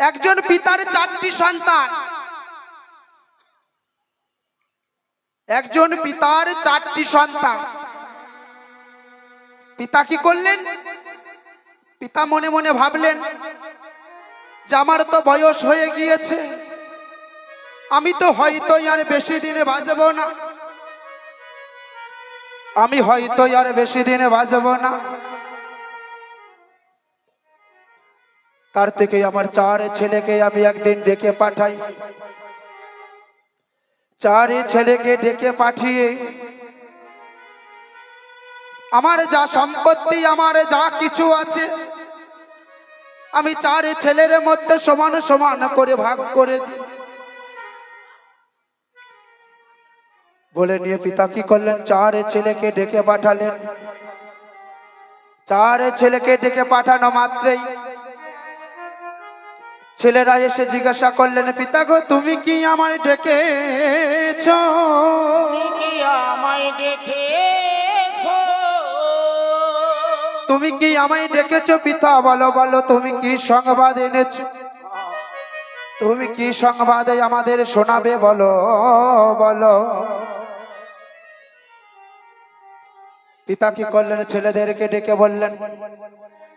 একজন পিতার চারটি সন্তান, একজন পিতার চারটি সন্তান। পিতা কি করলেন? পিতা মনে মনে ভাবলেন যে আমার তো বয়স হয়ে গিয়েছে, আমি তো হয়তো আর বেশি দিনে বাঁচব না, আমি হয়তো আর বেশি দিনে বাঁচব না। তার থেকে আমার চার ছেলেকে আমি একদিন ডেকে পাঠাই। চার ছেলেকে ডেকে পাঠিয়ে আমার যা সম্পত্তি, আমার যা কিছু আছে, আমি চার ছেলের মধ্যে সমান সমান করে ভাগ করে দিই বলে নিয়ে পিতা কি করলেন? চার ছেলেকে ডেকে পাঠালেন। চার ছেলেকে ডেকে পাঠানো মাত্রই ছেলেরা এসে জিজ্ঞাসা করলেন, পিতা গো তুমি কি আমায় ডেকেছ? তুমি কি আমায় ডেকেছো পিতা? বলো বলো, তুমি কি সংবাদ এনেছো? তুমি কি সংবাদে আমাদের শোনাবে? বলো বলো। পিতা কি করলেন? ছেলেদেরকে ডেকে বললেন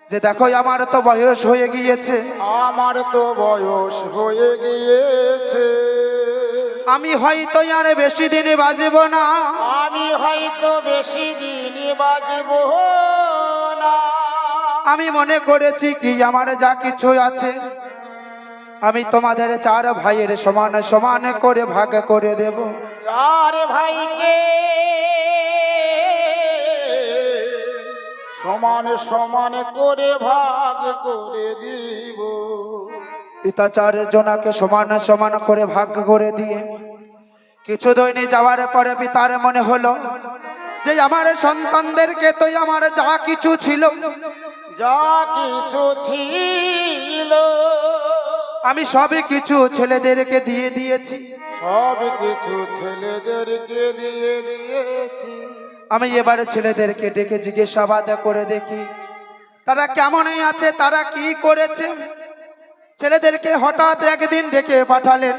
যে দেখো আমার তো বয়স হয়ে গিয়েছে, আমার তো বয়স হয়ে গিয়েছে, আমি হয়তো আর বেশি দিনে বাঁচব না, আমি হয়তো বেশি দিন বাঁচব না। আমি মনে করেছি কি আমার যা কিছু আছে আমি তোমাদের চার ভাইয়ের সমান সমান করে ভাগ করে দেব। চার ভাইকে সমান সমান করে ভাগ করে দিব। পিতা চার জনাকে সমান সমান করে ভাগ করে দিয়ে কিছু দৈনিক যাওয়ার পরে পিতার মনে হলো যে আমার সন্তানদেরকে তো আমার যা কিছু ছিল, যা কিছু ছিল আমি সবই কিছু ছেলেদেরকে দিয়ে দিয়েছি, সব কিছু ছেলেদেরকে দিয়ে দিয়েছি। আমি এবারে ছেলেদেরকে ডেকে জিজ্ঞাসাবাদ করে দেখি তারা কেমনই আছে, তারা কি করেছে। ছেলেদেরকে হঠাৎ একদিন ডেকে পাঠালেন।